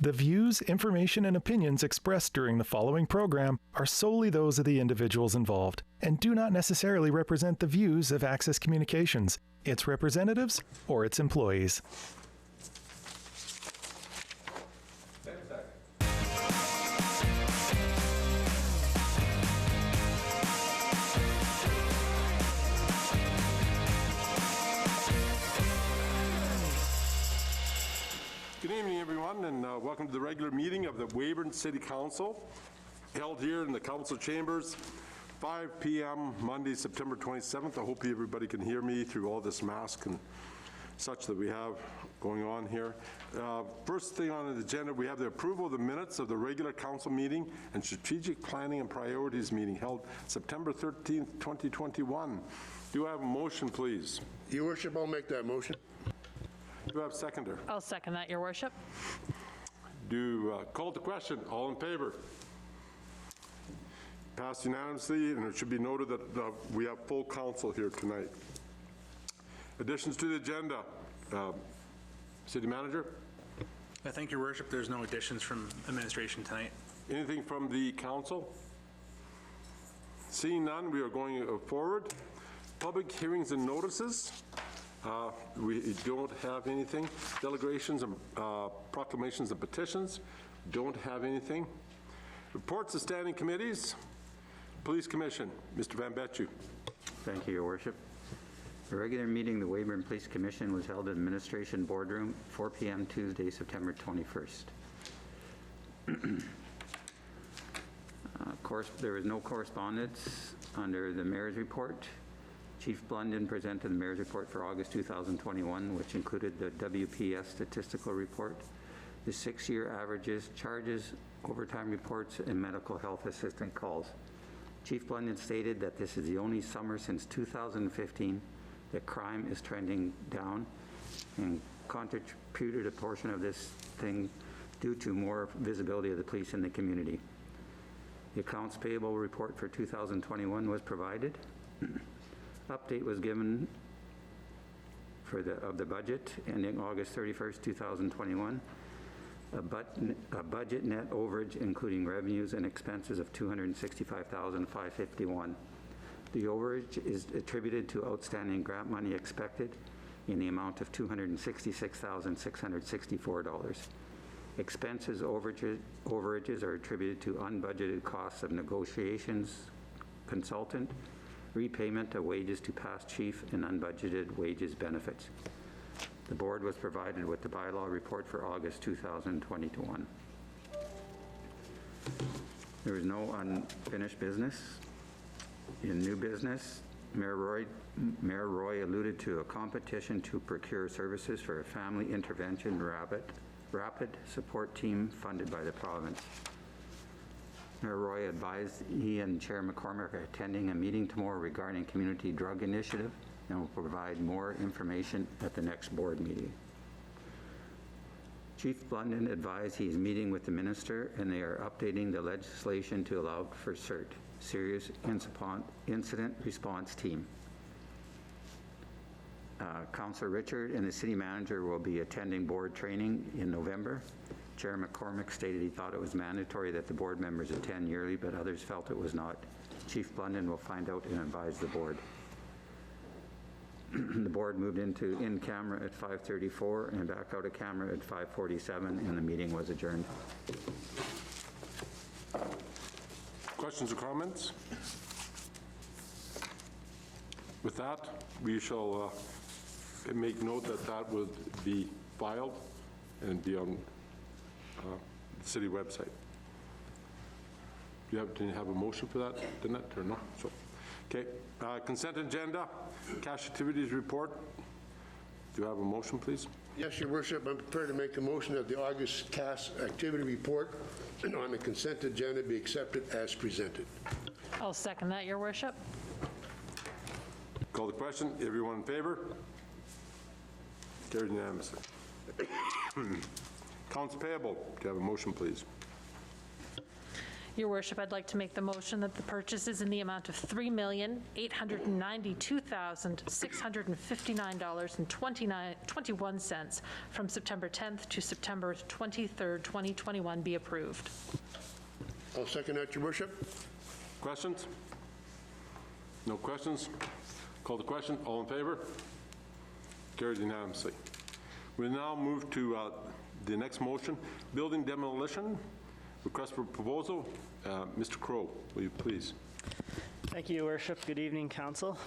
The views, information, and opinions expressed during the following program are solely those of the individuals involved and do not necessarily represent the views of Access Communications, its representatives, or its employees. Good evening, everyone, and welcome to the regular meeting of the Weyburn City Council, held here in the council chambers, 5 p.m. Monday, September 27th. I hope everybody can hear me through all this mask and such that we have going on here. First thing on the agenda, we have the approval of the minutes of the regular council meeting and strategic planning and priorities meeting held September 13th, 2021. Do I have a motion, please? Your Worship, I'll make that motion. Do I have a seconder? I'll second that, Your Worship. Call the question. All in favor? Passed unanimously, and it should be noted that we have full council here tonight. Additions to the agenda. City Manager? I thank Your Worship. There's no additions from administration tonight. Anything from the council? Seeing none, we are going forward. Public hearings and notices. We don't have anything. Delegations and proclamations and petitions, don't have anything. Reports of standing committees. Police Commission, Mr. Van Betju. Thank you, Your Worship. The regular meeting of the Weyburn Police Commission was held in the Administration Boardroom, 4 p.m. Tuesday, September 21st. Of course, there was no correspondence under the Mayor's report. Chief Blunden presented the Mayor's report for August 2021, which included the WPS statistical report, the 6-year averages, charges, overtime reports, and medical health assistant calls. Chief Blunden stated that this is the only summer since 2015 that crime is trending down, and contributed a portion of this thing due to more visibility of the police in the community. The accounts payable report for 2021 was provided. Update was given of the budget ending August 31st, 2021. A budget net overage including revenues and expenses of $265,551. The overage is attributed to outstanding grant money expected in the amount of $266,664. Expenses overages are attributed to unbudgeted costs of negotiations, consultant, repayment of wages to past chief, and unbudgeted wages benefits. The board was provided with the bylaw report for August 2021. There is no unfinished business. In new business, Mayor Roy alluded to a competition to procure services for a family intervention rapid support team funded by the province. Mayor Roy advised he and Chair McCormick are attending a meeting tomorrow regarding community drug initiative and will provide more information at the next board meeting. Chief Blunden advised he is meeting with the minister and they are updating the legislation to allow for CERT, Serious Incident Response Team. Councillor Richard and the city manager will be attending board training in November. Chair McCormick stated he thought it was mandatory that the board members attend yearly, but others felt it was not. Chief Blunden will find out and advise the board. The board moved into in-camera at 5:34 and back out of camera at 5:47, and the meeting was adjourned. Questions or comments? With that, we shall make note that that would be filed and be on the city website. Do you have a motion for that, Danette, or no? So, okay. Consent agenda, cash activities report. Do you have a motion, please? Yes, Your Worship. I'm prepared to make a motion that the August cash activity report on the consent agenda be accepted as presented. I'll second that, Your Worship. Call the question. Everyone in favor? Carried unanimously. Accounts payable. Do you have a motion, please? Your worship, I'd like to make the motion that the purchase is in the amount of $3,892,659.21 from September 10th to September 23rd, 2021 be approved. I'll second that, your worship. Questions? No questions? Call the question. All in favor? Carried unanimously. We now move to the next motion, building demolition. Request for proposal. Mr. Crow, will you please? Thank you, Your Worship. Good evening, Council.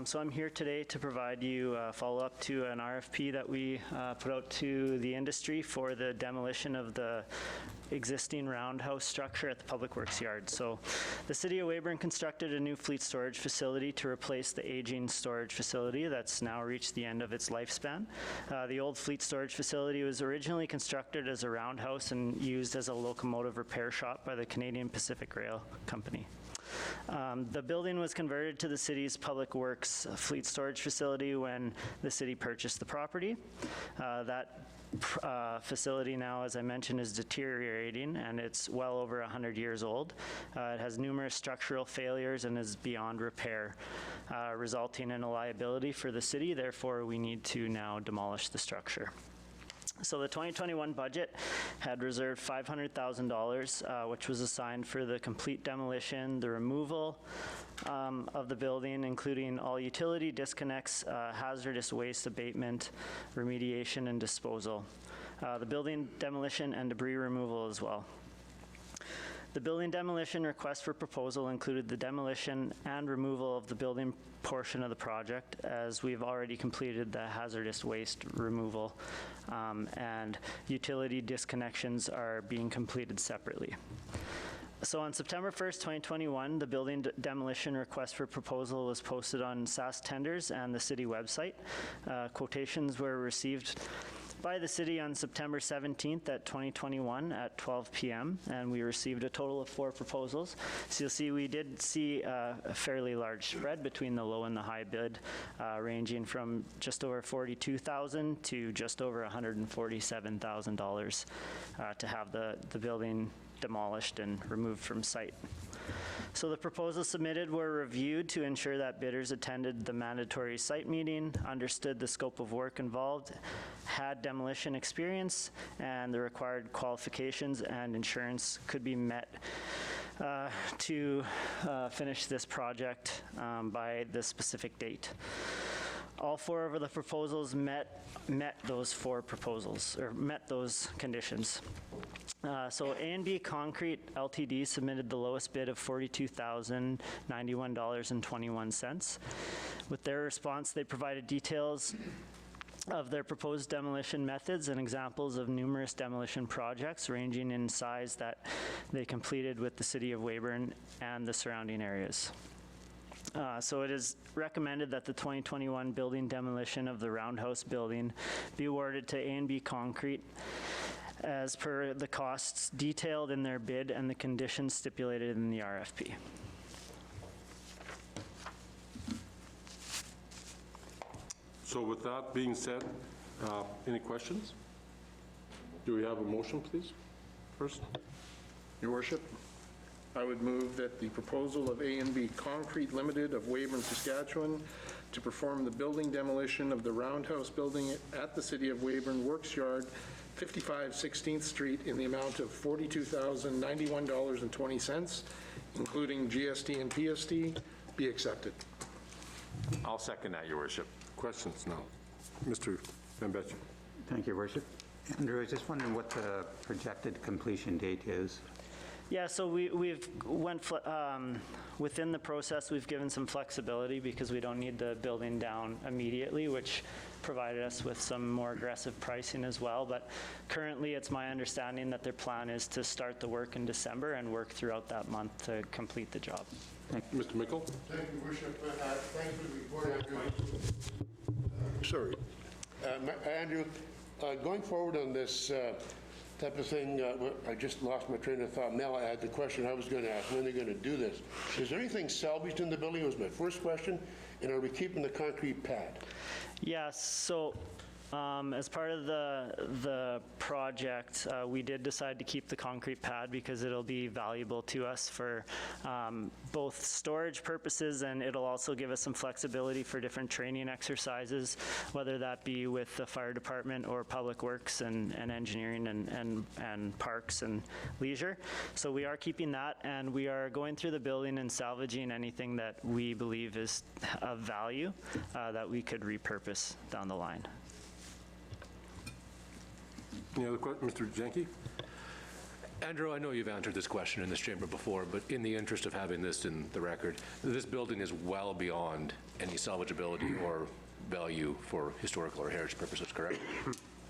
So I'm here today to provide you a follow-up to an RFP that we put out to the industry for the demolition of the existing roundhouse structure at the Public Works Yard. So the City of Weyburn constructed a new fleet storage facility to replace the aging storage facility that's now reached the end of its lifespan. The old fleet storage facility was originally constructed as a roundhouse and used as a locomotive repair shop by the Canadian Pacific Rail Company. The building was converted to the city's Public Works fleet storage facility when the city purchased the property. That facility now, as I mentioned, is deteriorating, and it's well over 100 years old. It has numerous structural failures and is beyond repair, resulting in a liability for the city. Therefore, we need to now demolish the structure. So the 2021 budget had reserved $500,000, which was assigned for the complete demolition, the removal of the building, including all utility disconnects, hazardous waste abatement, remediation, and disposal. The building demolition and debris removal as well. The building demolition request for proposal included the demolition and removal of the building portion of the project, as we've already completed the hazardous waste removal, and utility disconnections are being completed separately. So on September 1st, 2021, the building demolition request for proposal was posted on SAS Tenders and the city website. Quotations were received by the city on September 17th at 2021 at 12 p.m. and we received a total of 4 proposals. So you'll see we did see a fairly large spread between the low and the high bid, ranging from just over $42,000 to just over $147,000 to have the building demolished and removed from site. So the proposals submitted were reviewed to ensure that bidders attended the mandatory site meeting, understood the scope of work involved, had demolition experience, and the required qualifications and insurance could be met to finish this project by the specific date. All 4 of the proposals met those 4 proposals, or met those conditions. So A&B Concrete Ltd. submitted the lowest bid of $42,091.21. With their response, they provided details of their proposed demolition methods and examples of numerous demolition projects ranging in size that they completed with the City of Weyburn and the surrounding areas. So it is recommended that the 2021 building demolition of the Roundhouse building be awarded to A&B Concrete as per the costs detailed in their bid and the conditions stipulated in the RFP. So with that being said, any questions? Do we have a motion, please, first? Your Worship, I would move that the proposal of A&B Concrete Limited of Weyburn, Saskatchewan to perform the building demolition of the Roundhouse building at the City of Weyburn Works Yard, 55 16th Street, in the amount of $42,091.20, including GST and PST, be accepted. I'll second that, Your Worship. Questions now? Mr. Van Betjen. Thank you, Your Worship. Andrew, I was just wondering what the projected completion date is. Yeah, so we've went within the process. We've given some flexibility because we don't need the building down immediately, which provided us with some more aggressive pricing as well. But currently, it's my understanding that their plan is to start the work in December and work throughout that month to complete the job. Mr. Mickle. Thank you, Worship. Thanks for the report, Andrew. Sorry. Andrew, going forward on this type of thing, I just lost my train of thought. Now I had the question I was going to ask, when are they going to do this? Is there anything salvaged in the building? Was my first question. And are we keeping the concrete pad? Yeah, so As part of the project, we did decide to keep the concrete pad because it'll be valuable to us for both storage purposes, and it'll also give us some flexibility for different training exercises, whether that be with the fire department or public works and engineering and parks and leisure. So we are keeping that, and we are going through the building and salvaging anything that we believe is of value that we could repurpose down the line. Any other questions, Mr. Jenke? Andrew, I know you've answered this question in this chamber before, but in the interest of having this in the record, this building is well beyond any salvageability or value for historical or heritage purposes, correct?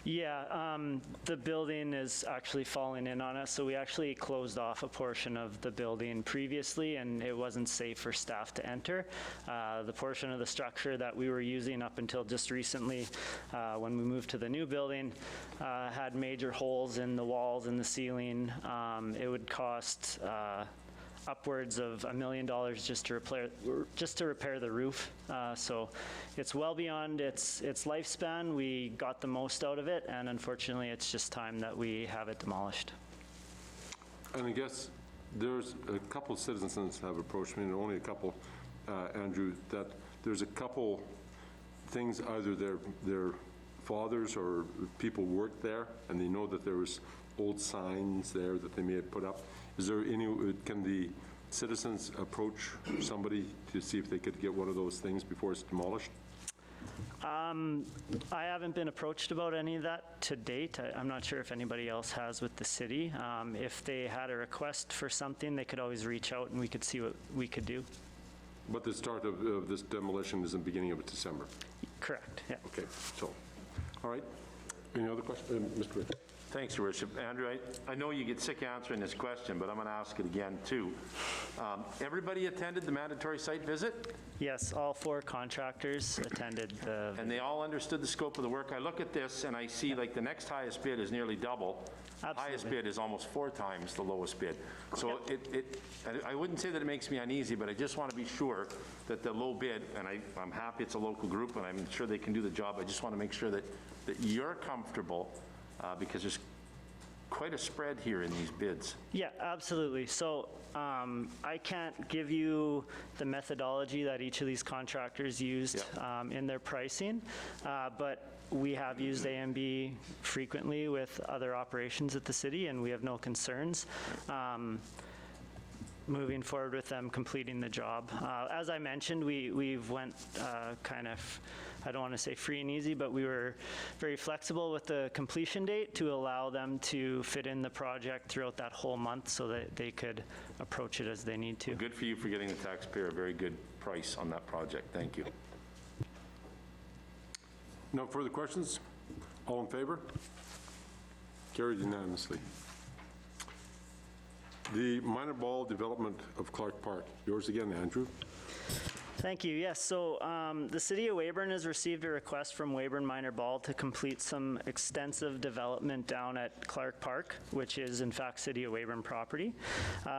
Yeah, the building is actually falling in on us, so we actually closed off a portion of the building previously, and it wasn't safe for staff to enter. The portion of the structure that we were using up until just recently, when we moved to the new building, had major holes in the walls and the ceiling. It would cost upwards of $1 million just to repair the roof. So it's well beyond its lifespan. We got the most out of it, and unfortunately, it's just time that we have it demolished. And I guess there's a couple citizens have approached me, and only a couple, Andrew, that there's a couple things, either their fathers or people worked there, and they know that there was old signs there that they may have put up. Is there any, can the citizens approach somebody to see if they could get one of those things before it's demolished? I haven't been approached about any of that to date. I'm not sure if anybody else has with the city. If they had a request for something, they could always reach out and we could see what we could do. But the start of this demolition is in the beginning of December? Correct, yeah. Okay, so, all right. Any other questions? Mr. Rich? Thanks, Your Worship. Andrew, I know you get sick answering this question, but I'm going to ask it again, too. Everybody attended the mandatory site visit? Yes, all 4 contractors attended the... And they all understood the scope of the work? I look at this and I see like the next highest bid is nearly double. Absolutely. Highest bid is almost 4 times the lowest bid. So Yep. I wouldn't say that it makes me uneasy, but I just want to be sure that the low bid, and I'm happy it's a local group and I'm sure they can do the job. I just want to make sure that you're comfortable because there's quite a spread here in these bids. Yeah, absolutely. So I can't give you the methodology that each of these contractors used in their pricing, but we have used A&B frequently with other operations at the city, and we have no concerns moving forward with them completing the job. As I mentioned, we've went kind of, I don't want to say free and easy, but we were very flexible with the completion date to allow them to fit in the project throughout that whole month so that they could approach it as they need to. Good for you for getting the taxpayer a very good price on that project. Thank you. No further questions? All in favor? Carried unanimously. The minor ball development of Clark Park. Yours again, Andrew. Thank you. Yes, so the City of Weyburn has received a request from Weyburn Minor Ball to complete some extensive development down at Clark Park, which is in fact City of Weyburn property.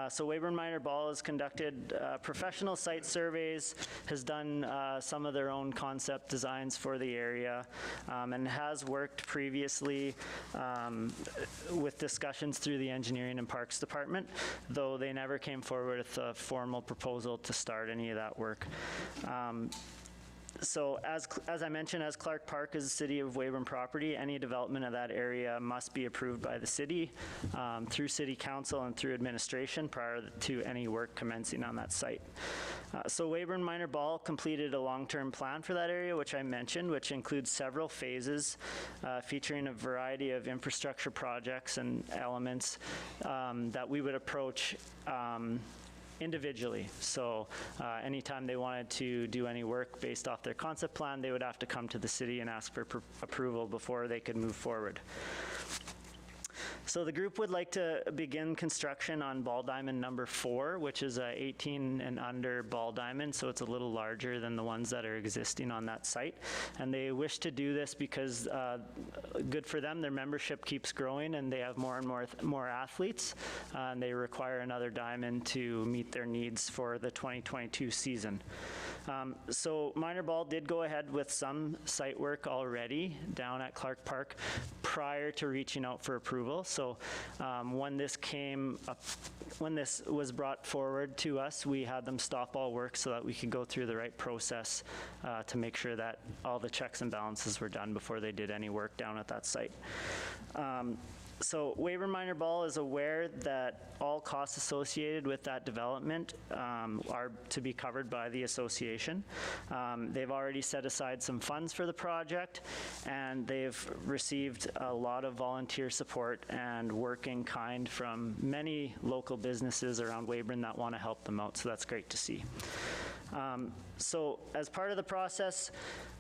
So Weyburn Minor Ball has conducted professional site surveys, has done some of their own concept designs for the area, and has worked previously with discussions through the Engineering and Parks Department, though they never came forward with a formal proposal to start any of that work. So as I mentioned, as Clark Park is a City of Weyburn property, any development of that area must be approved by the city through City Council and through administration prior to any work commencing on that site. So Weyburn Minor Ball completed a long-term plan for that area, which I mentioned, which includes several phases featuring a variety of infrastructure projects and elements that we would approach individually. So anytime they wanted to do any work based off their concept plan, they would have to come to the city and ask for approval before they could move forward. So the group would like to begin construction on ball diamond number 4, which is a 18 and under ball diamond, so it's a little larger than the ones that are existing on that site. And they wish to do this because good for them, their membership keeps growing and they have more and more athletes, and they require another diamond to meet their needs for the 2022 season. So minor ball did go ahead with some site work already down at Clark Park prior to reaching out for approval. So when this was brought forward to us, we had them stop all work so that we could go through the right process to make sure that all the checks and balances were done before they did any work down at that site. So Weyburn Minor Ball is aware that all costs associated with that development are to be covered by the association. They've already set aside some funds for the project, and they've received a lot of volunteer support and work in kind from many local businesses around Weyburn that want to help them out, so that's great to see. So as part of the process,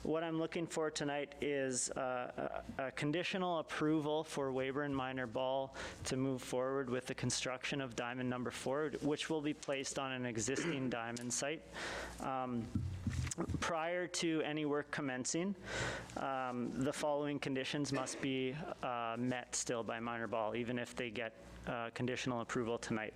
what I'm looking for tonight is a conditional approval for Weyburn Minor Ball to move forward with the construction of diamond number 4, which will be placed on an existing diamond site. Prior to any work commencing, the following conditions must be met still by Minor Ball, even if they get conditional approval tonight.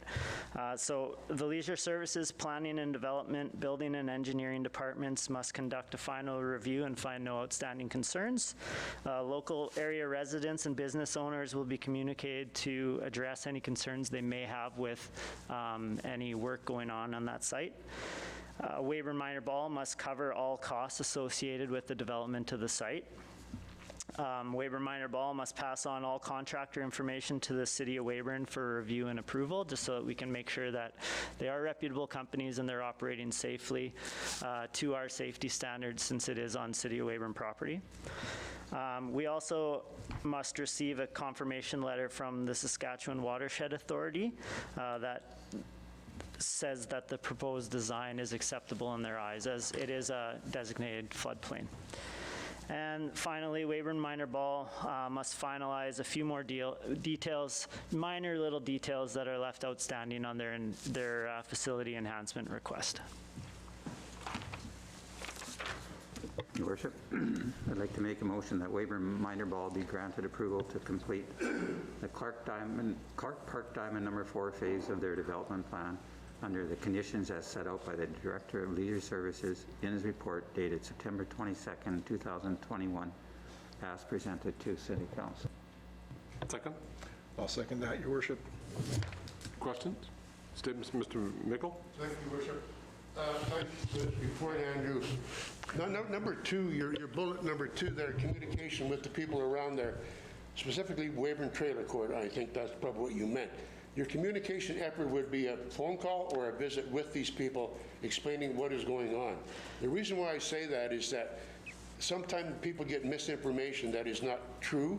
So the Leisure Services, Planning and Development, Building and Engineering departments must conduct a final review and find no outstanding concerns. Local area residents and business owners will be communicated to address any concerns they may have with any work going on that site. Weyburn Minor Ball must cover all costs associated with the development of the site. Weyburn Minor Ball must pass on all contractor information to the City of Weyburn for review and approval, just so that we can make sure that they are reputable companies and they're operating safely to our safety standards, since it is on City of Weyburn property. We also must receive a confirmation letter from the Saskatchewan Watershed Authority that says that the proposed design is acceptable in their eyes, as it is a designated floodplain. And finally, Weyburn Minor Ball must finalize a few more details, minor little details that are left outstanding on their facility enhancement request. Your Worship, I'd like to make a motion that Weyburn Minor Ball be granted approval to complete the Clark Park Diamond number 4 phase of their development plan under the conditions as set out by the Director of Leisure Services in his report dated September 22nd, 2021, as presented to City Council. Second? I'll second that, Your Worship. Questions? Statements, Mr. Mickle? Thank you, Worship. Thank you, report, Andrew. Number 2, your bullet number 2 there, communication with the people around there, specifically Weyburn Trailer Court. I think that's probably what you meant. Your communication effort would be a phone call or a visit with these people explaining what is going on. The reason why I say that is that sometimes people get misinformation that is not true,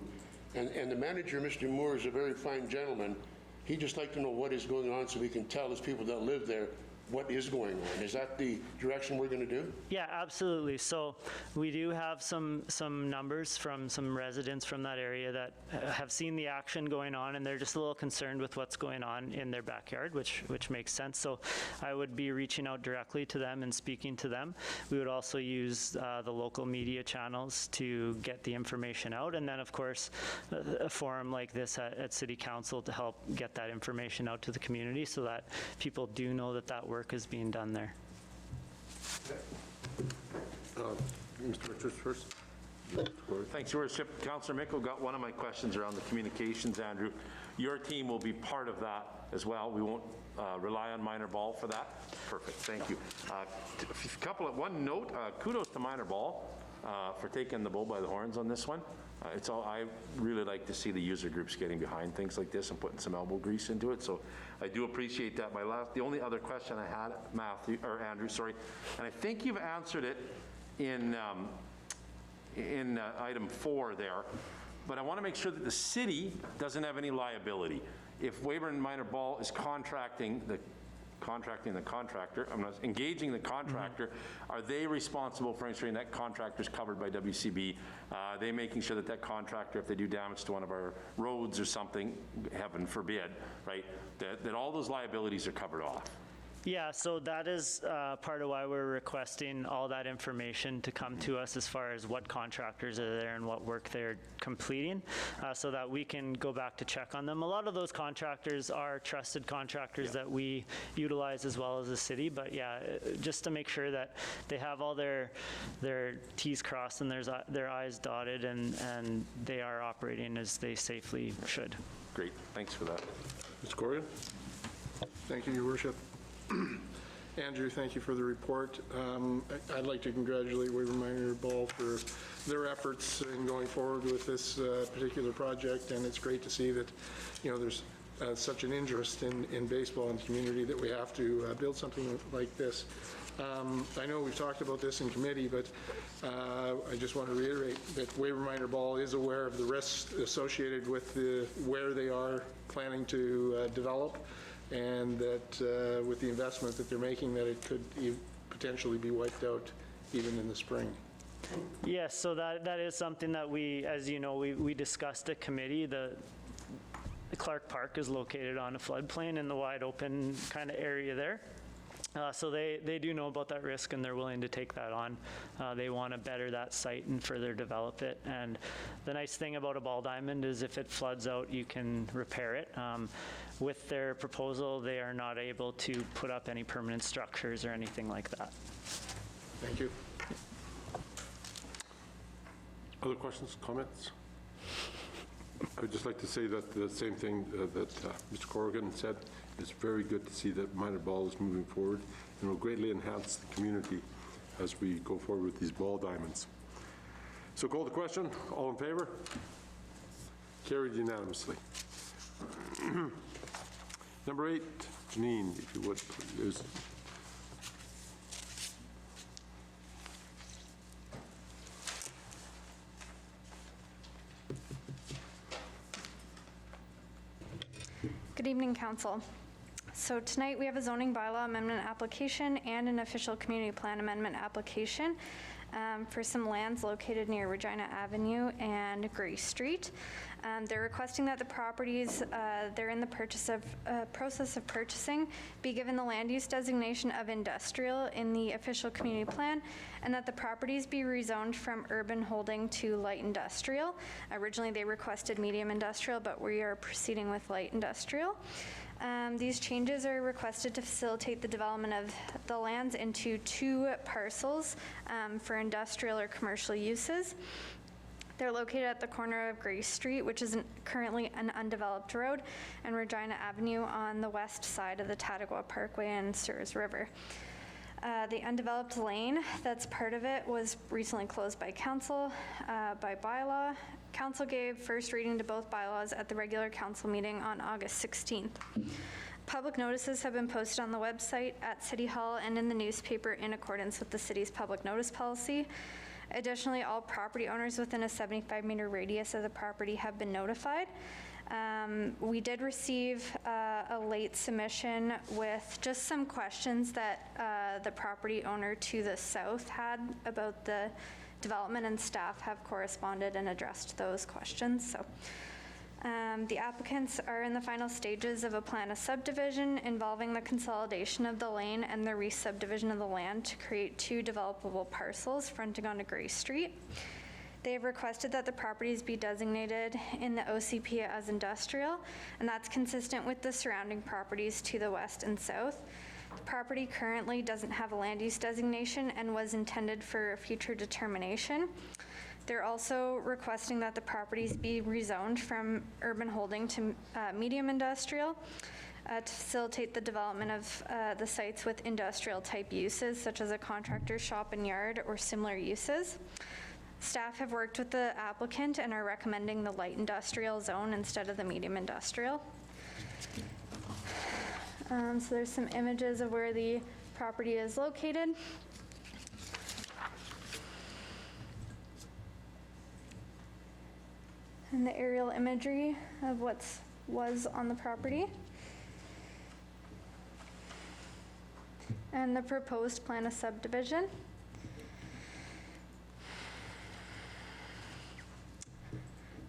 and the manager, Mr. Moore, is a very fine gentleman. He'd just like to know what is going on so we can tell those people that live there what is going on. Is that the direction we're going to do? Yeah, absolutely. So we do have some numbers from some residents from that area that have seen the action going on, and they're just a little concerned with what's going on in their backyard, which makes sense. So I would be reaching out directly to them and speaking to them. We would also use the local media channels to get the information out, and then of course a forum like this at City Council to help get that information out to the community so that people do know that work is being done there. Mr. Richards first. Thanks, Your Worship. Councillor Mickle got one of my questions around the communications, Andrew. Your team will be part of that as well. We won't rely on Minor Ball for that. Perfect, thank you. One note, kudos to Minor Ball for taking the bull by the horns on this one. I really like to see the user groups getting behind things like this and putting some elbow grease into it, so I do appreciate that. The only other question I had, Andrew, sorry, and I think you've answered it in item 4 there, but I want to make sure that the city doesn't have any liability. If Weyburn Minor Ball is contracting the contracting the contractor, I'm not engaging the contractor, are they responsible for ensuring that contractor's covered by WCB? Are they making sure that that contractor, if they do damage to one of our roads or something, heaven forbid, right, that all those liabilities are covered off? Yeah, so that is part of why we're requesting all that information to come to us as far as what contractors are there and what work they're completing, so that we can go back to check on them. A lot of those contractors are trusted contractors that we utilize as well as the city, but yeah, just to make sure that they have all their T's crossed and their I's dotted, and they are operating as they safely should. Great, thanks for that. Mr. Corrigan? Thank you, Your Worship. Andrew, thank you for the report. I'd like to congratulate Weyburn Minor Ball for their efforts in going forward with this particular project, and it's great to see that, there's such an interest in baseball in the community that we have to build something like this. I know we've talked about this in committee, but I just want to reiterate that Weyburn Minor Ball is aware of the risks associated with where they are planning to develop, and that with the investment that they're making, that it could potentially be wiped out even in the spring. Yes, so that is something that we, as you know, we discussed at committee. The Clark Park is located on a floodplain in the wide open kind of area there. So they do know about that risk, and they're willing to take that on. They want to better that site and further develop it. And the nice thing about a ball diamond is if it floods out, you can repair it. With their proposal, they are not able to put up any permanent structures or anything like that. Thank you. Other questions, comments? I would just like to say that the same thing that Mr. Corrigan said. It's very good to see that minor ball is moving forward, and will greatly enhance the community as we go forward with these ball diamonds. So call the question. All in favor? Carried unanimously. Number 8, Janine, if you would, please. Good evening, Council. So tonight we have a zoning bylaw amendment application and an official community plan amendment application for some lands located near Regina Avenue and Gray Street. They're requesting that the properties they're in the process of purchasing be given the land use designation of industrial in the official community plan, and that the properties be rezoned from urban holding to light industrial. Originally they requested medium industrial, but we are proceeding with light industrial. These changes are requested to facilitate the development of the lands into 2 parcels for industrial or commercial uses. They're located at the corner of Gray Street, which is currently an undeveloped road, and Regina Avenue on the west side of the Tattagua Parkway and Sears River. The undeveloped lane that's part of it was recently closed by council by bylaw. Council gave first reading to both bylaws at the regular council meeting on August 16th. Public notices have been posted on the website, at City Hall, and in the newspaper in accordance with the city's public notice policy. Additionally, all property owners within a 75-meter radius of the property have been notified. We did receive a late submission with just some questions that the property owner to the south had about the development, and staff have corresponded and addressed those questions. So the applicants are in the final stages of a plan of subdivision involving the consolidation of the lane and the re-subdivision of the land to create 2 developable parcels fronting onto Gray Street. They have requested that the properties be designated in the OCP as industrial, and that's consistent with the surrounding properties to the west and south. The property currently doesn't have a land use designation and was intended for future determination. They're also requesting that the properties be rezoned from urban holding to medium industrial to facilitate the development of the sites with industrial type uses, such as a contractor shop and yard or similar uses. Staff have worked with the applicant and are recommending the light industrial zone instead of the medium industrial. So there's some images of where the property is located. And the aerial imagery of what was on the property. and the proposed plan of subdivision.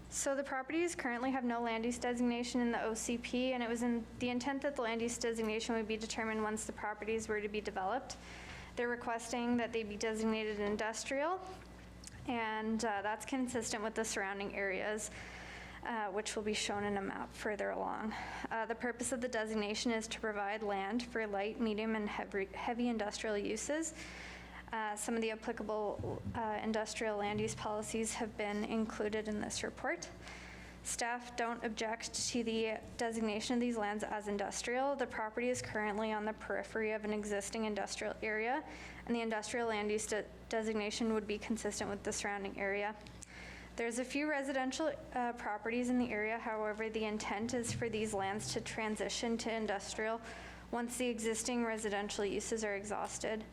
So the properties currently have no land use designation in the OCP, and it was in the intent that the land use designation would be determined once the properties were to be developed. They're requesting that they be designated industrial, and that's consistent with the surrounding areas, which will be shown in a map further along. The purpose of the designation is to provide land for light, medium, and heavy industrial uses. Some of the applicable industrial land use policies have been included in this report. Staff don't object to the designation of these lands as industrial. The property is currently on the periphery of an existing industrial area, and the industrial land use designation would be consistent with the surrounding area. There's a few residential properties in the area. However, the intent is for these lands to transition to industrial once the existing residential uses are exhausted.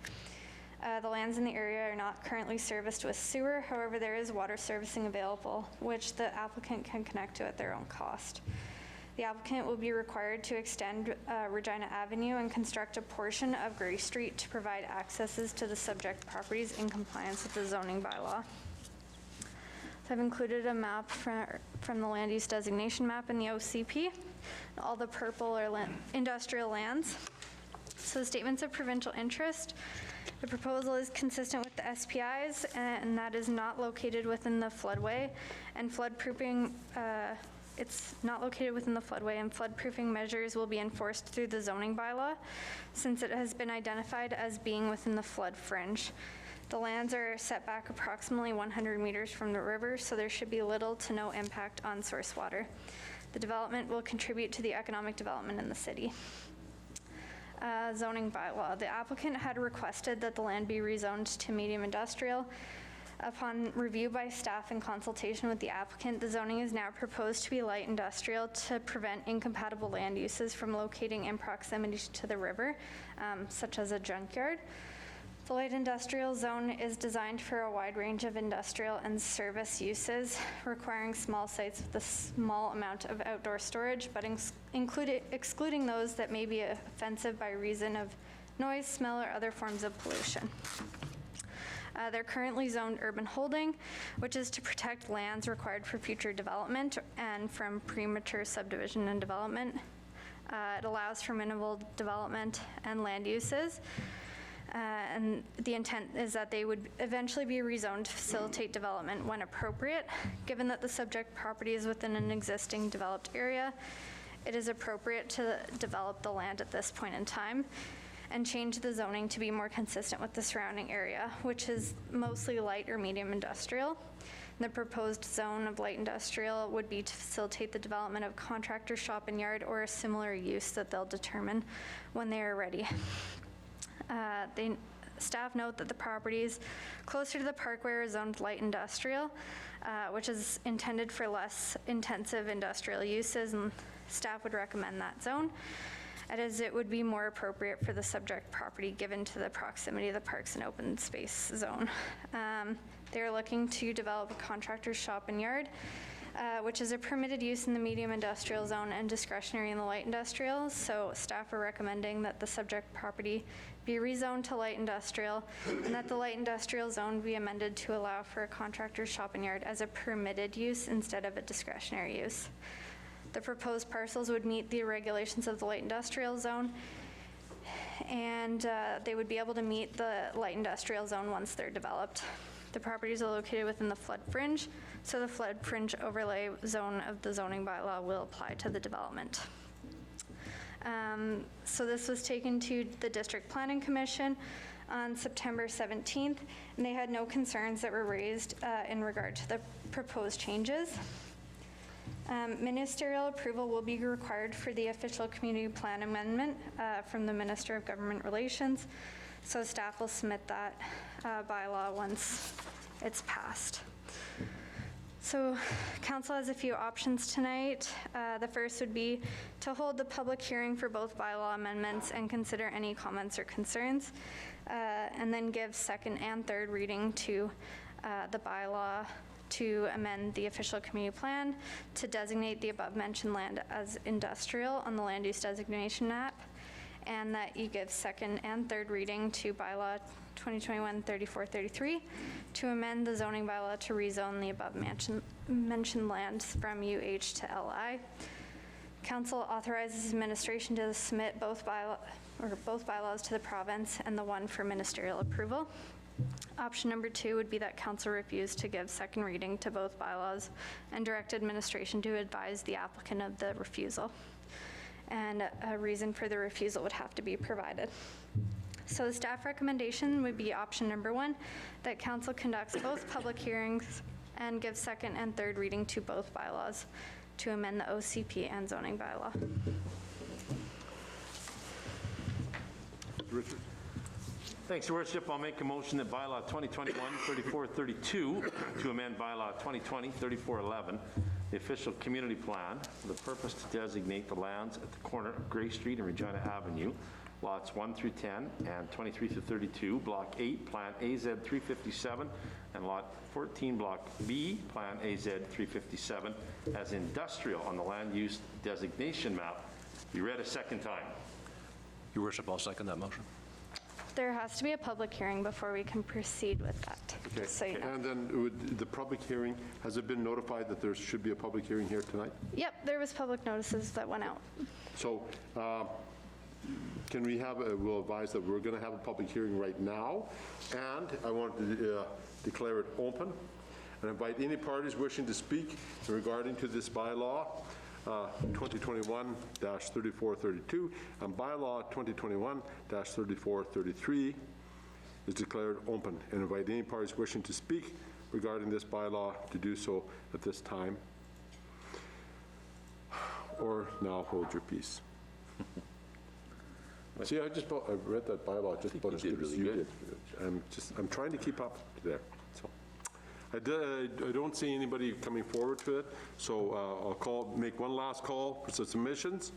The lands in the area are not currently serviced with sewer. However, there is water servicing available, which the applicant can connect to at their own cost. The applicant will be required to extend Regina Avenue and construct a portion of Gray Street to provide accesses to the subject properties in compliance with the zoning bylaw. So I've included a map from the land use designation map in the OCP. All the purple are industrial lands. So the statements of provincial interest. The proposal is consistent with the SPIs, and that is not located within the floodway, and floodproofing, it's not located within the floodway, and floodproofing measures will be enforced through the zoning bylaw, since it has been identified as being within the flood fringe. The lands are set back approximately 100 meters from the river, so there should be little to no impact on source water. The development will contribute to the economic development in the city. Zoning bylaw. The applicant had requested that the land be rezoned to medium industrial. Upon review by staff in consultation with the applicant, the zoning is now proposed to be light industrial to prevent incompatible land uses from locating in proximity to the river, such as a junkyard. The light industrial zone is designed for a wide range of industrial and service uses, requiring small sites with a small amount of outdoor storage, but excluding those that may be offensive by reason of noise, smell, or other forms of pollution. They're currently zoned urban holding, which is to protect lands required for future development and from premature subdivision and development. It allows for minimal development and land uses. And the intent is that they would eventually be rezoned to facilitate development when appropriate. Given that the subject property is within an existing developed area, it is appropriate to develop the land at this point in time and change the zoning to be more consistent with the surrounding area, which is mostly light or medium industrial. The proposed zone of light industrial would be to facilitate the development of contractor shop and yard or a similar use that they'll determine when they are ready. Staff note that the properties closer to the parkway are zoned light industrial, which is intended for less intensive industrial uses, and staff would recommend that zone, as it would be more appropriate for the subject property given to the proximity of the parks and open space zone. They're looking to develop a contractor's shop and yard, which is a permitted use in the medium industrial zone and discretionary in the light industrial. So staff are recommending that the subject property be rezoned to light industrial and that the light industrial zone be amended to allow for a contractor's shop and yard as a permitted use instead of a discretionary use. The proposed parcels would meet the regulations of the light industrial zone, and they would be able to meet the light industrial zone once they're developed. The properties are located within the flood fringe, so the flood fringe overlay zone of the zoning bylaw will apply to the development. So this was taken to the District Planning Commission on September 17th, and they had no concerns that were raised in regard to the proposed changes. Ministerial approval will be required for the official community plan amendment from the Minister of Government Relations, so staff will submit that bylaw once it's passed. So council has a few options tonight. The first would be to hold the public hearing for both bylaw amendments and consider any comments or concerns, and then give second and third reading to the bylaw to amend the official community plan to designate the above mentioned land as industrial on the land use designation map, and that you give second and third reading to bylaw 2021-3433 to amend the zoning bylaw to rezone the above mentioned lands from UH to LI. Council authorizes administration to submit both bylaws to the province and the one for ministerial approval. Option number 2 would be that council refuse to give second reading to both bylaws and direct administration to advise the applicant of the refusal. And a reason for the refusal would have to be provided. So the staff recommendation would be option number 1, that council conducts both public hearings and gives second and third reading to both bylaws to amend the OCP and zoning bylaw. Richard? Thanks, Your Worship. I'll make a motion that bylaw 2021-3432 to amend bylaw 2020-3411, the official community plan, for the purpose to designate the lands at the corner of Gray Street and Regina Avenue, lots 1 through 10 and 23 through 32, Block 8, Plan AZ 357, and Lot 14, Block B, Plan AZ 357, as industrial on the land use designation map, be read a second time. Your Worship, I'll second that motion. There has to be a public hearing before we can proceed with that. Okay. Just so you know. And then the public hearing, has it been notified that there should be a public hearing here tonight? Yep, there was public notices that went out. So can we have, we'll advise that we're going to have a public hearing right now, and I want to declare it open and invite any parties wishing to speak regarding to this bylaw 2021-3432 and bylaw 2021-3433 is declared open, and invite any parties wishing to speak regarding this bylaw to do so at this time, or now hold your peace. See, I read that bylaw just about as good as you did. I'm trying to keep up there. So I don't see anybody coming forward to it, so I'll make one last call for submissions.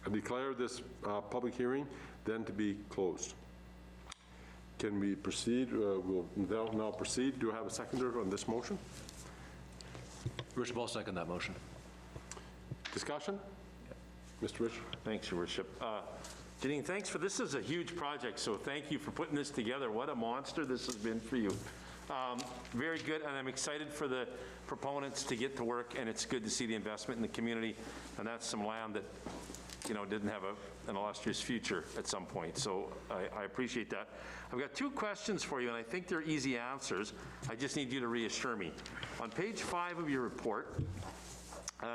I declare this public hearing then to be closed. Can we proceed? We'll now proceed. Do I have a seconder on this motion? Richard, I'll second that motion. Discussion? Mr. Richard? Thanks, Your Worship. Janine, thanks for, this is a huge project, so thank you for putting this together. What a monster this has been for you. Very good, and I'm excited for the proponents to get to work, and it's good to see the investment in the community, and that's some land that, you know, didn't have an illustrious future at some point, so I appreciate that. I've got 2 questions for you, and I think they're easy answers. I just need you to reassure me. On page 5 of your report,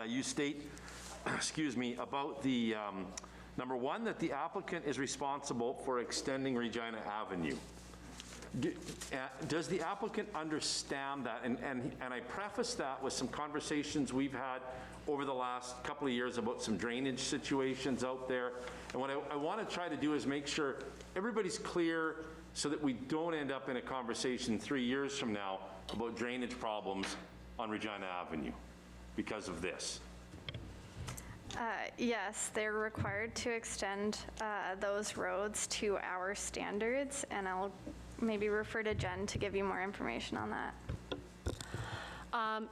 you state, excuse me, about the, number 1, that the applicant is responsible for extending Regina Avenue. Does the applicant understand that? And I preface that with some conversations we've had over the last couple of years about some drainage situations out there. And what I want to try to do is make sure everybody's clear so that we don't end up in a conversation 3 years from now about drainage problems on Regina Avenue because of this. Yes, they're required to extend those roads to our standards, and I'll maybe refer to Jen to give you more information on that.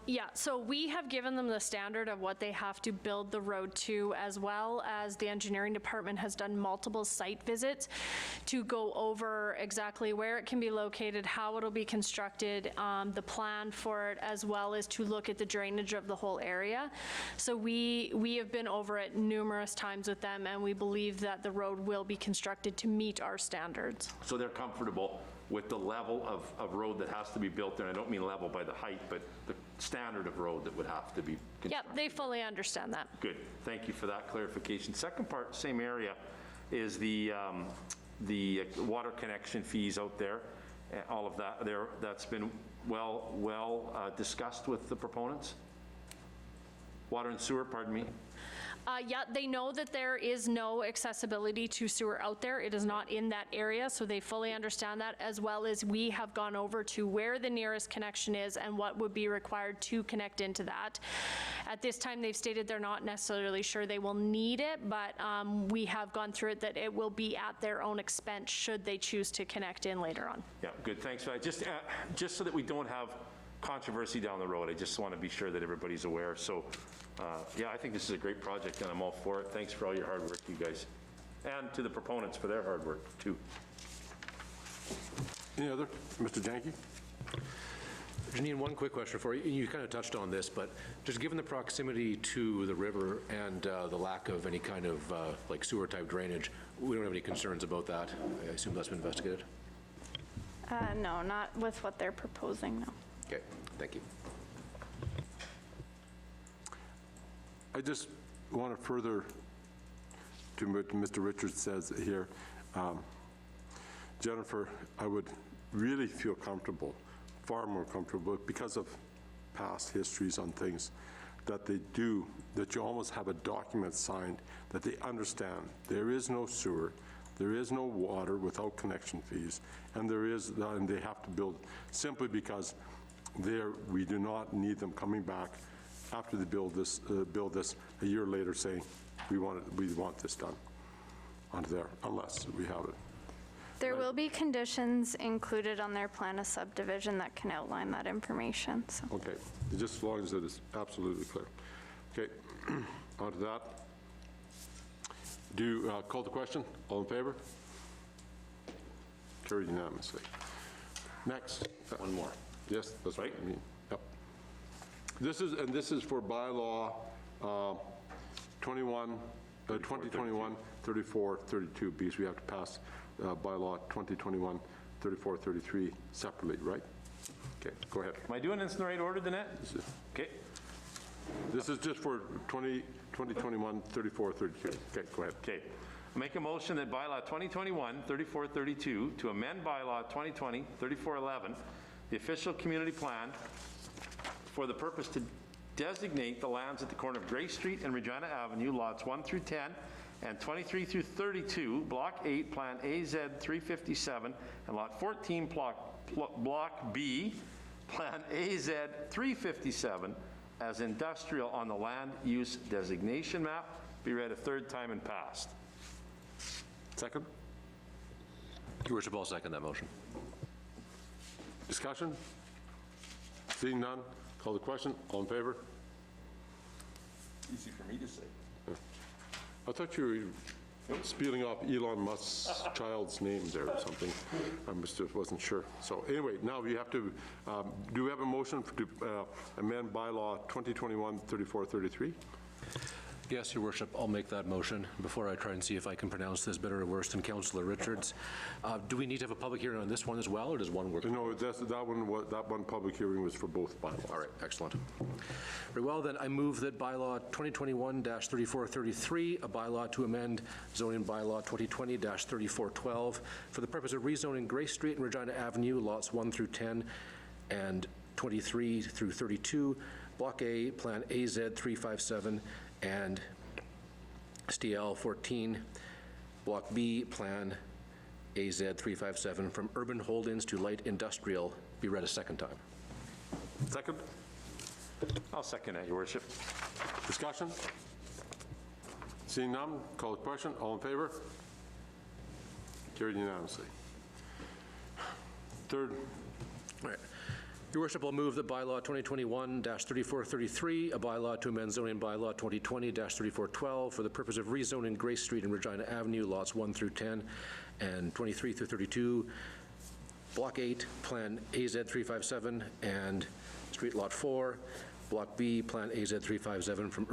Yeah, so we have given them the standard of what they have to build the road to, as well as the engineering department has done multiple site visits to go over exactly where it can be located, how it'll be constructed, the plan for it, as well as to look at the drainage of the whole area. So we have been over it numerous times with them, and we believe that the road will be constructed to meet our standards. So they're comfortable with the level of road that has to be built there. I don't mean level by the height, but the standard of road that would have to be constructed. Yeah, they fully understand that. Good. Thank you for that clarification. Second part, same area, is the water connection fees out there. All of that there, that's been well discussed with the proponents. Water and sewer, pardon me. Yeah, they know that there is no accessibility to sewer out there. It is not in that area, so they fully understand that, as well as we have gone over to where the nearest connection is and what would be required to connect into that. At this time, they've stated they're not necessarily sure they will need it, but we have gone through it that it will be at their own expense should they choose to connect in later on. Yeah, good, thanks for that. Just so that we don't have controversy down the road. I just want to be sure that everybody's aware. So, yeah, I think this is a great project, and I'm all for it. Thanks for all your hard work, you guys. And to the proponents for their hard work, too. Any other? Mr. Janke? Janine, one quick question for you. You kind of touched on this, but just given the proximity to the river and the lack of any kind of like sewer-type drainage, we don't have any concerns about that. I assume that's been investigated? No, not with what they're proposing, no. Okay, thank you. I just want to further to what Mr. Richards says here. Jennifer, I would really feel comfortable, far more comfortable, because of past histories on things, that you almost have a document signed that they understand there is no sewer, there is no water without connection fees, and they have to build simply because we do not need them coming back after they build this a year later saying we want this done onto there, unless we have it. There will be conditions included on their plan of subdivision that can outline that information, so. Okay, just as long as it is absolutely clear. Okay, on to that. Call the question. All in favor? Carried unanimously. Next. One more. Yes, that's right. I mean, yep. This is for bylaw 2021-3432, because we have to pass bylaw 2021-3433 separately, right? Okay, go ahead. Am I doing this in the right order, Danette? Okay. This is just for 2021-3432. Okay, go ahead. Okay. Make a motion that bylaw 2021-3432 to amend bylaw 2020-3411, the official community plan, for the purpose to designate the lands at the corner of Gray Street and Regina Avenue, lots 1 through 10 and 23 through 32, Block 8, Plan AZ 357, and Lot 14, Block B, Plan AZ 357, as industrial on the land use designation map, be read a third time and passed. Second? Your Worship, I'll second that motion. Discussion? Seeing none, call the question. All in favor? Easy for me to say. I thought you were spelling off Elon Musk's child's name there or something. I just wasn't sure. So anyway, now we have to, do we have a motion to amend bylaw 2021-3433? Yes, Your Worship, I'll make that motion before I try and see if I can pronounce this better or worse than Councillor Richards. Do we need to have a public hearing on this one as well, or does one work? No, that one public hearing was for both bylaws. All right, excellent. Very well, then I move that bylaw 2021-3433, a bylaw to amend zoning bylaw 2020-3412 for the purpose of rezoning Gray Street and Regina Avenue, lots 1 through 10 and 23 through 32, Block A, Plan AZ 357, and STL 14, Block B, Plan AZ 357, from urban holdings to light industrial, be read a second time. Second? I'll second that, Your Worship. Discussion? Seeing none, call the question. All in favor? Carried unanimously. Third. All right. Your Worship, I'll move that bylaw 2021-3433, a bylaw to amend zoning bylaw 2020-3412 for the purpose of rezoning Grace Street and Regina Avenue, lots 1 through 10 and 23 through 32, Block 8, Plan AZ 357, and Street Lot 4, Block B, Plan AZ 357, from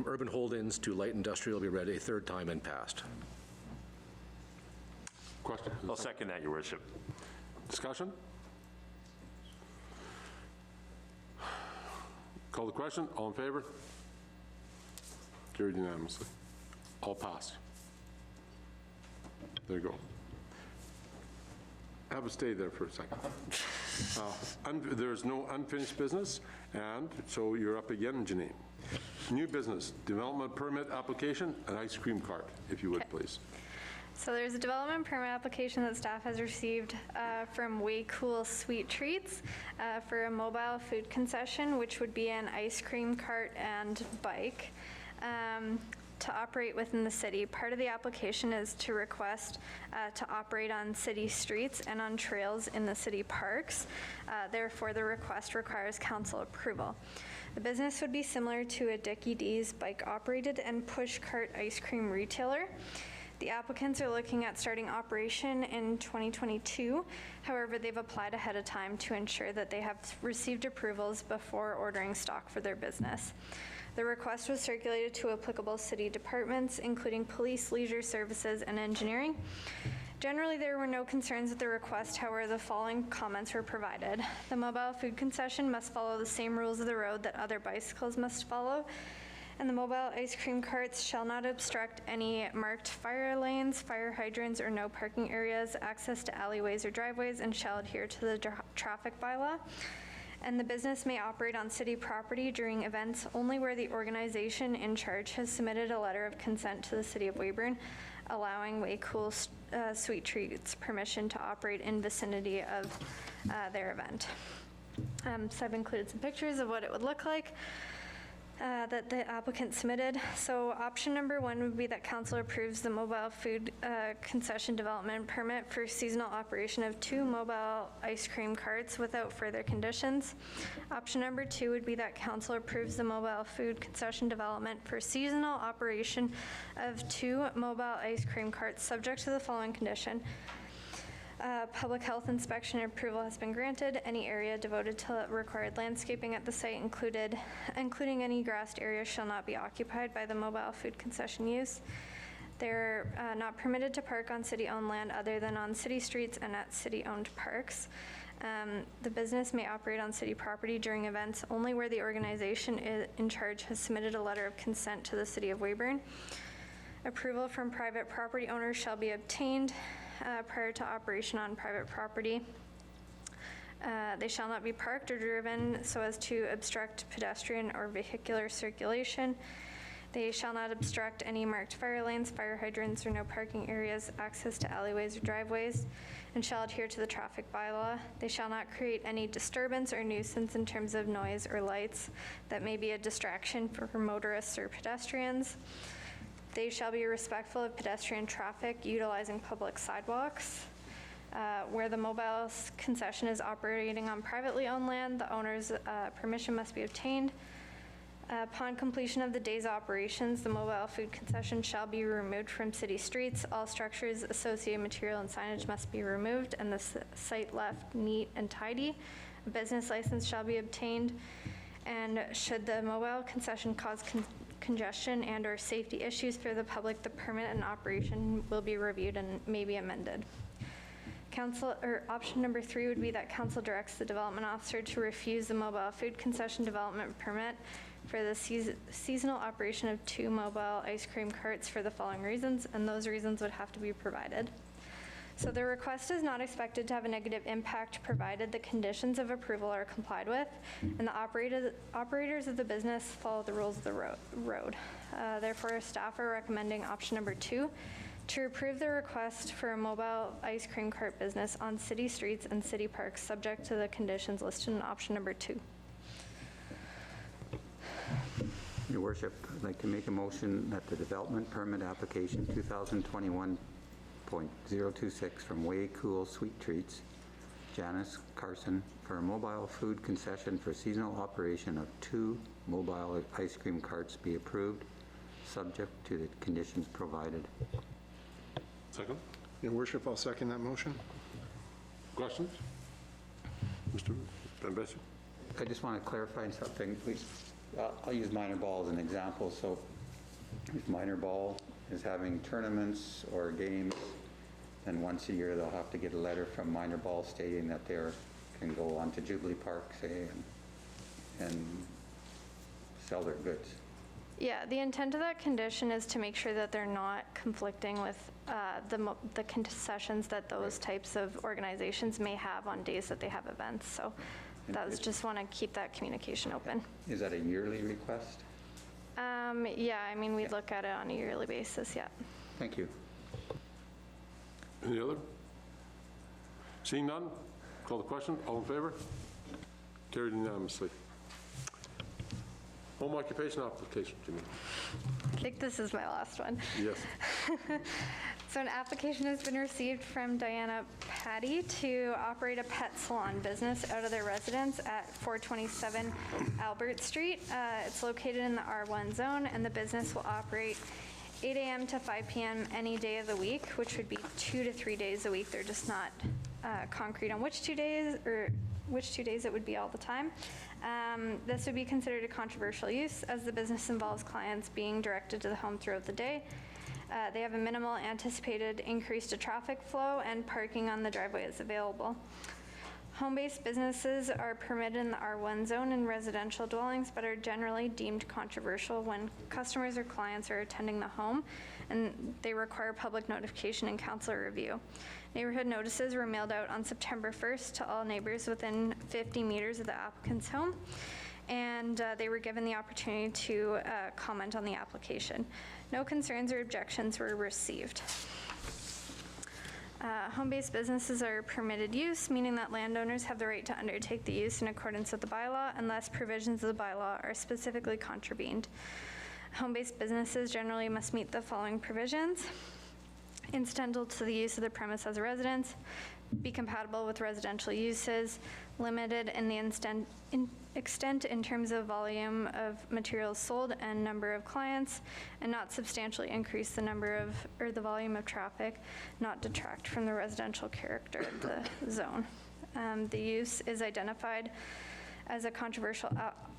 urban holdings to light industrial, be read a third time and passed. Question? I'll second that, Your Worship. Discussion? Call the question. All in favor? Carried unanimously. All passed. There you go. Have a stay there for a second. There's no unfinished business, and so you're up again, Janine. New business, development permit application, an ice cream cart, if you would, please. So there's a development permit application that staff has received from Way Cool Sweet Treats for a mobile food concession, which would be an ice cream cart and bike. to operate within the city. Part of the application is to request to operate on city streets and on trails in the city parks. Therefore, the request requires council approval. The business would be similar to a Dickie D's bike-operated and push-cart ice cream retailer. The applicants are looking at starting operation in 2022. However, they've applied ahead of time to ensure that they have received approvals before ordering stock for their business. The request was circulated to applicable city departments, including police, leisure services, and engineering. Generally, there were no concerns with the request. However, the following comments were provided. The mobile food concession must follow the same rules of the road that other bicycles must follow, and the mobile ice cream carts shall not obstruct any marked fire lanes, fire hydrants, or no parking areas, access to alleyways or driveways, and shall adhere to the traffic bylaw. And the business may operate on city property during events only where the organization in charge has submitted a letter of consent to the City of Weyburn, allowing Way Cool Sweet Treats permission to operate in vicinity of their event. So I've included some pictures of what it would look like that the applicant submitted. So option number 1 would be that council approves the mobile food concession development permit for seasonal operation of 2 mobile ice cream carts without further conditions. Option number 2 would be that council approves the mobile food concession development for seasonal operation of 2 mobile ice cream carts subject to the following condition. Public health inspection approval has been granted. Any area devoted to required landscaping at the site, including any grassed area, shall not be occupied by the mobile food concession use. They're not permitted to park on city-owned land other than on city streets and at city-owned parks. The business may operate on city property during events only where the organization in charge has submitted a letter of consent to the City of Weyburn. Approval from private property owners shall be obtained prior to operation on private property. They shall not be parked or driven so as to obstruct pedestrian or vehicular circulation. They shall not obstruct any marked fire lanes, fire hydrants, or no parking areas, access to alleyways or driveways, and shall adhere to the traffic bylaw. They shall not create any disturbance or nuisance in terms of noise or lights that may be a distraction for motorists or pedestrians. They shall be respectful of pedestrian traffic utilizing public sidewalks. Where the mobile concession is operating on privately owned land, the owner's permission must be obtained. Upon completion of the day's operations, the mobile food concession shall be removed from city streets. All structures, associated material, and signage must be removed, and the site left neat and tidy. A business license shall be obtained, and should the mobile concession cause congestion and or safety issues for the public, the permit and operation will be reviewed and may be amended. Option number 3 would be that council directs the development officer to refuse the mobile food concession development permit for the seasonal operation of 2 mobile ice cream carts for the following reasons, and those reasons would have to be provided. So the request is not expected to have a negative impact provided the conditions of approval are complied with and the operators of the business follow the rules of the road. Therefore, staff are recommending option number 2 to approve the request for a mobile ice cream cart business on city streets and city parks subject to the conditions listed in option number 2. Your Worship, I'd like to make a motion that the development permit application 2021.026 from Way Cool Sweet Treats, Janice Carson, for a mobile food concession for seasonal operation of 2 mobile ice cream carts be approved, subject to the conditions provided. Second? Your Worship, I'll second that motion. Questions? Mr. Van Bessie? I just want to clarify something, please. I'll use Minor Ball as an example. So if Minor Ball is having tournaments or games, then once a year they'll have to get a letter from Minor Ball stating that they can go on to Jubilee Park, say, and sell their goods. Yeah, the intent of that condition is to make sure that they're not conflicting with the concessions that those types of organizations may have on days that they have events. So that was just want to keep that communication open. Is that a yearly request? Yeah, I mean, we'd look at it on a yearly basis, yeah. Thank you. Any other? Seeing none, call the question. All in favor? Carried unanimously. Home occupation application, Jimmy. I think this is my last one. Yes. So an application has been received from Diana Patty to operate a pet salon business out of their residence at 427 Albert Street. It's located in the R1 zone, and the business will operate 8 a.m. to 5 p.m. any day of the week, which would be 2 to 3 days a week. They're just not concrete on which 2 days or which 2 days it would be all the time. This would be considered a controversial use as the business involves clients being directed to the home throughout the day. They have a minimal anticipated increase to traffic flow, and parking on the driveway is available. Home-based businesses are permitted in the R1 zone in residential dwellings, but are generally deemed controversial when customers or clients are attending the home, and they require public notification and council review. Neighborhood notices were mailed out on September 1st to all neighbors within 50 meters of the applicant's home, and they were given the opportunity to comment on the application. No concerns or objections were received. Home-based businesses are permitted use, meaning that landowners have the right to undertake the use in accordance with the bylaw unless provisions of the bylaw are specifically contravened. Home-based businesses generally must meet the following provisions: incidental to the use of the premise as a residence, be compatible with residential uses, limited in the extent in terms of volume of materials sold and number of clients, and not substantially increase the number of or the volume of traffic, not detract from the residential character of the zone. The use is identified as a controversial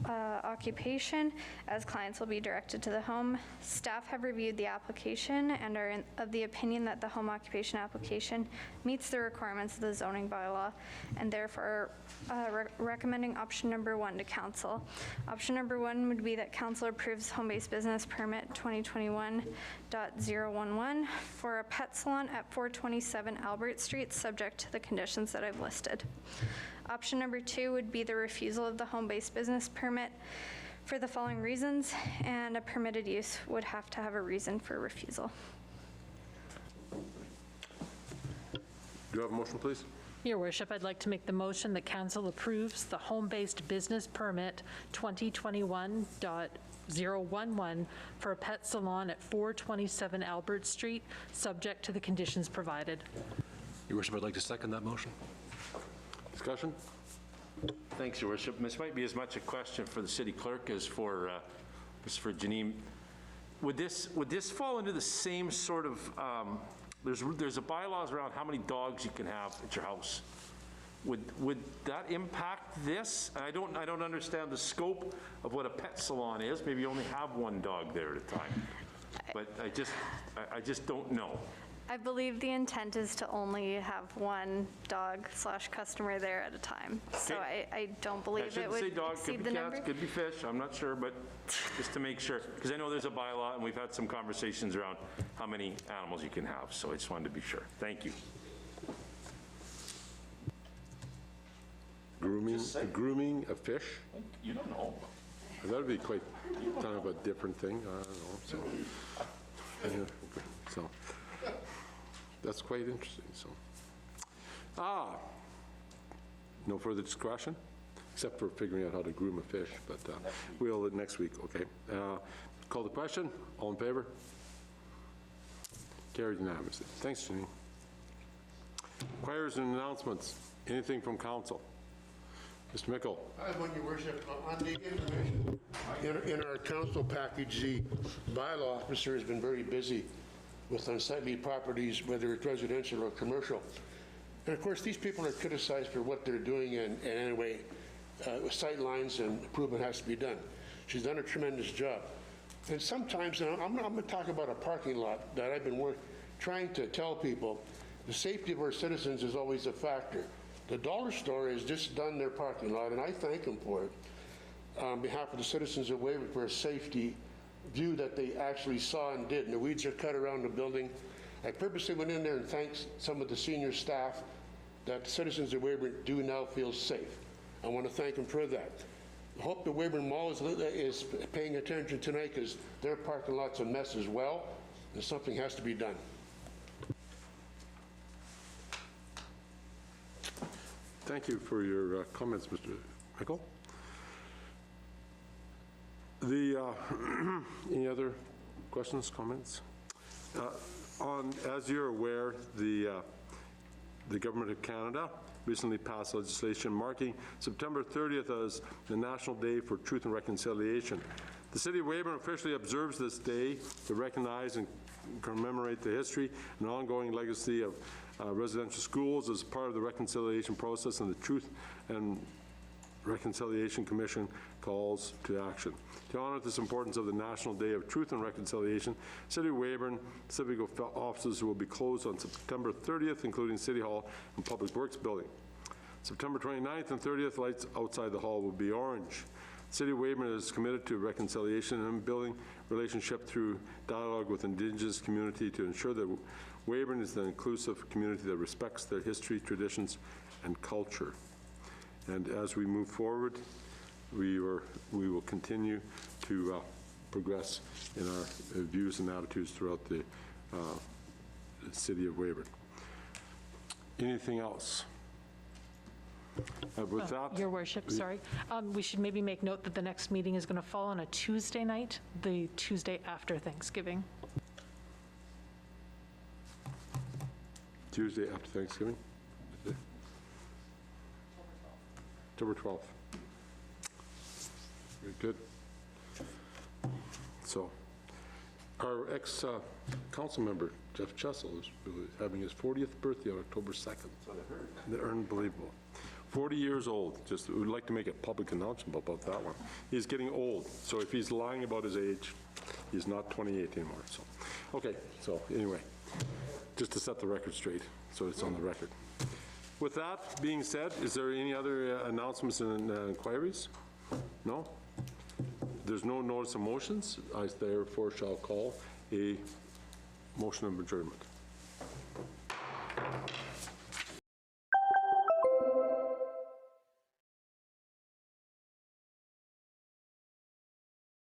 occupation, as clients will be directed to the home. Staff have reviewed the application and are of the opinion that the home occupation application meets the requirements of the zoning bylaw, and therefore recommending option number 1 to council. Option number 1 would be that council approves home-based business permit 2021.011 for a pet salon at 427 Albert Street, subject to the conditions that I've listed. Option number 2 would be the refusal of the home-based business permit for the following reasons, and a permitted use would have to have a reason for refusal. Do you have a motion, please? Your Worship, I'd like to make the motion that council approves the home-based business permit 2021.011 for a pet salon at 427 Albert Street, subject to the conditions provided. Your Worship, I'd like to second that motion. Discussion? Thanks, Your Worship. This might be as much a question for the city clerk as for Janine. Would this fall into the same sort of, there's a bylaws around how many dogs you can have at your house. Would that impact this? I don't understand the scope of what a pet salon is. Maybe you only have one dog there at a time. But I just don't know. I believe the intent is to only have one dog/customer there at a time. So I don't believe it would exceed the number. Could be fish, I'm not sure, but just to make sure. Because I know there's a bylaw, and we've had some conversations around how many animals you can have, so I just wanted to be sure. Thank you. Grooming a fish? You don't know. That would be quite kind of a different thing. I don't know. So that's quite interesting. So, no further discussion, except for figuring out how to groom a fish. But we'll next week. Okay. Call the question. All in favor? Carried unanimously. Thanks, Janine. Inquiries and announcements. Anything from council? Mr. Mickle. I have one, Your Worship. On the information, in our council package, the bylaw officer has been very busy with unsightly properties, whether it's residential or commercial. And of course, these people are criticized for what they're doing, and anyway, sight lines and improvement has to be done. She's done a tremendous job. And sometimes, and I'm going to talk about a parking lot that I've been trying to tell people, the safety of our citizens is always a factor. The dollar store has just done their parking lot, and I thank them for it, on behalf of the citizens of Weyburn, for a safety view that they actually saw and did. And the weeds are cut around the building. I purposely went in there and thanked some of the senior staff that citizens of Weyburn do now feel safe. I want to thank them for that. I hope the Weyburn Mall is paying attention tonight, because their parking lot's a mess as well, and something has to be done. Thank you for your comments, Mr. Mickle. Any other questions, comments? As you're aware, the Government of Canada recently passed legislation marking September 30th as the National Day for Truth and Reconciliation. The City of Weyburn officially observes this day to recognize and commemorate the history and ongoing legacy of residential schools as part of the reconciliation process, and the Truth and Reconciliation Commission calls to action. To honor this importance of the National Day of Truth and Reconciliation, City of Weyburn civic offices will be closed on September 30th, including City Hall and Public Works Building. September 29th and 30th, lights outside the hall will be orange. City of Weyburn is committed to reconciliation and building relationship through dialogue with Indigenous community to ensure that Weyburn is an inclusive community that respects their history, traditions, and culture. And as we move forward, we will continue to progress in our views and attitudes throughout the City of Weyburn. Anything else? With that, Your Worship, sorry. We should maybe make note that the next meeting is going to fall on a Tuesday night, the Tuesday after Thanksgiving. Tuesday after Thanksgiving? October 12th. Very good. So, our ex-council member, Jeff Chessel, is having his 40th birthday on October 2nd. They're unbelievable. 40 years old. Just would like to make a public announcement about that one. He's getting old, so if he's lying about his age, he's not 28 anymore. So, okay. So anyway, just to set the record straight, so it's on the record. With that being said, is there any other announcements and inquiries? No? There's no notice of motions. I therefore shall call a motion of adjournment.